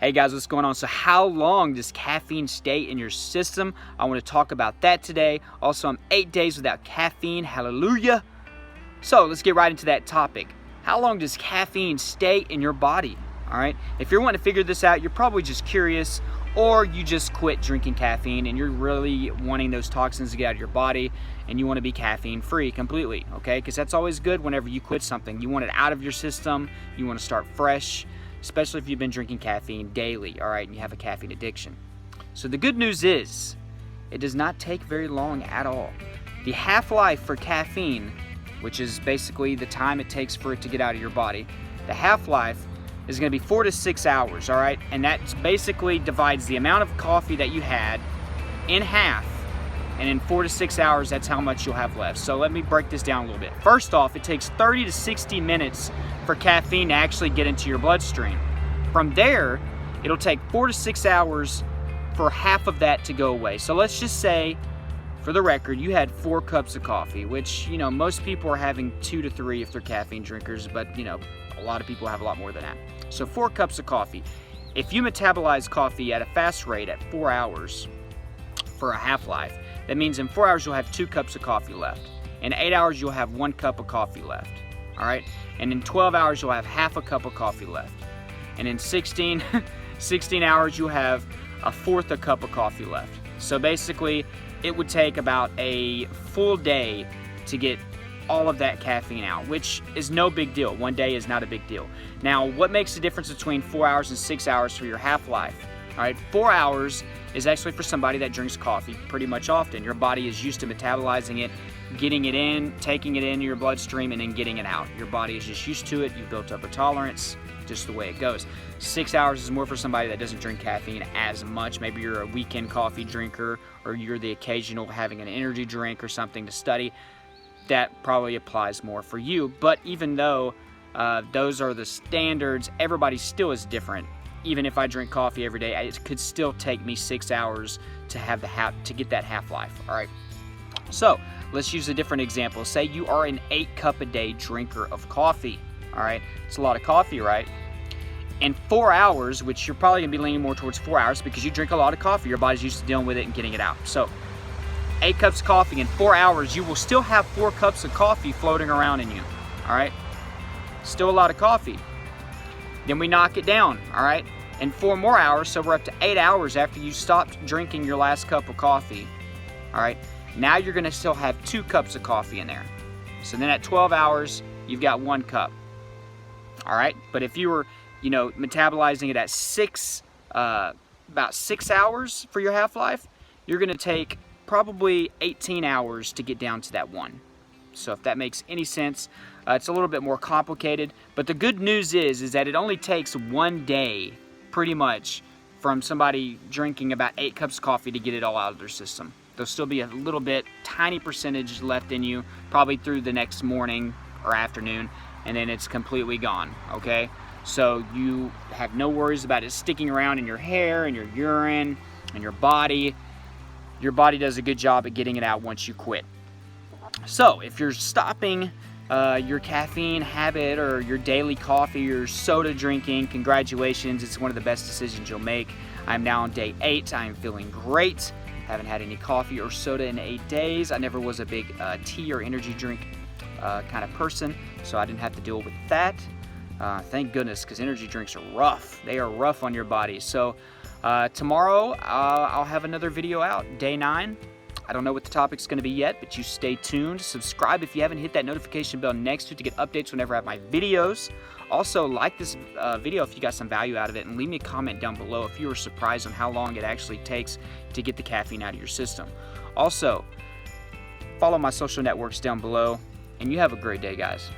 Hey guys, what's going on? So how long does caffeine stay in your system? I want to talk about that today. Also, I'm 8 days without caffeine. Hallelujah. So let's get right into that topic. How long does caffeine stay in your body? All right. If you're wanting to figure this out, you're probably just curious, or you just quit drinking caffeine and you're really wanting those toxins to get out of your body and you want to be caffeine free completely. Okay. Because that's always good whenever you quit something. You want it out of your system. You want to start fresh, especially if you've been drinking caffeine daily, all right, and you have a caffeine addiction. So the good news is, it does not take very long at all. The half-life for caffeine, which is basically the time it takes for it to get out of your body, the half-life is going to be 4 to 6 hours, all right? And that basically divides the amount of coffee that you had in half, and in 4 to 6 hours, that's how much you'll have left. So let me break this down a little bit. First off, it takes 30 to 60 minutes for caffeine to actually get into your bloodstream. From there, it'll take 4 to 6 hours for half of that to go away. So let's just say, for the record, you had 4 cups of coffee, which, you know, most people are having 2 to 3 if they're caffeine drinkers, but, you know, a lot of people have a lot more than that. So 4 cups of coffee. If you metabolize coffee at a fast rate at 4 hours for a half-life, that means in 4 hours you'll have 2 cups of coffee left. In 8 hours you'll have 1 cup of coffee left. All right? And in 12 hours you'll have half a cup of coffee left. And in 16 hours you'll have a fourth a cup of coffee left. So basically it would take about a full day to get all of that caffeine out, which is no big deal. 1 day is not a big deal. Now, what makes the difference between 4 hours and 6 hours for your half-life? All right, 4 hours is actually for somebody that drinks coffee pretty much often. Your body is used to metabolizing it, getting it in, taking it into your bloodstream, and then getting it out. Your body is just used to it. You've built up a tolerance, just the way it goes. 6 hours is more for somebody that doesn't drink caffeine as much. Maybe you're a weekend coffee drinker, or you're the occasional having an energy drink or something to study. That probably applies more for you. But even though those are the standards, everybody still is different. Even if I drink coffee every day, it could still take me 6 hours to have to get that half-life. All right. So let's use a different example. Say you are an 8-cup-a-day drinker of coffee. All right. It's a lot of coffee, right? In 4 hours, which you're probably gonna be leaning more towards 4 hours because you drink a lot of coffee. Your body's used to dealing with it and getting it out. So 8 cups of coffee in 4 hours, you will still have 4 cups of coffee floating around in you. All right. Still a lot of coffee. Then we knock it down, all right? In 4 more hours, so we're up to 8 hours after you stopped drinking your last cup of coffee, all right? Now you're gonna still have 2 cups of coffee in there. So then at 12 hours, you've got 1 cup, all right? But if you were, you know, metabolizing it at about 6 hours for your half-life, you're gonna take probably 18 hours to get down to that 1. So if that makes any sense, it's a little bit more complicated, but the good news is that it only takes 1 day, pretty much, from somebody drinking about 8 cups of coffee to get it all out of their system. There'll still be a little bit, tiny percentage left in you, probably through the next morning or afternoon, and then it's completely gone, okay? So you have no worries about it sticking around in your hair and your urine and your body. Your body does a good job at getting it out once you quit. So if you're stopping your caffeine habit or your daily coffee or soda drinking, congratulations, it's one of the best decisions you'll make. I'm now on day 8. I am feeling great. Haven't had any coffee or soda in 8 days. I never was a big tea or energy drink kind of person, so I didn't have to deal with that. Thank goodness, because energy drinks are rough. They are rough on your body. So tomorrow I'll have another video out, day 9. I don't know what the topic's going to be yet, but you stay tuned. Subscribe if you haven't hit that notification bell next to it to get updates whenever I have my videos. Also, like this video if you got some value out of it, and leave me a comment down below if you were surprised on how long it actually takes to get the caffeine out of your system. Also, follow my social networks down below, and you have a great day, guys.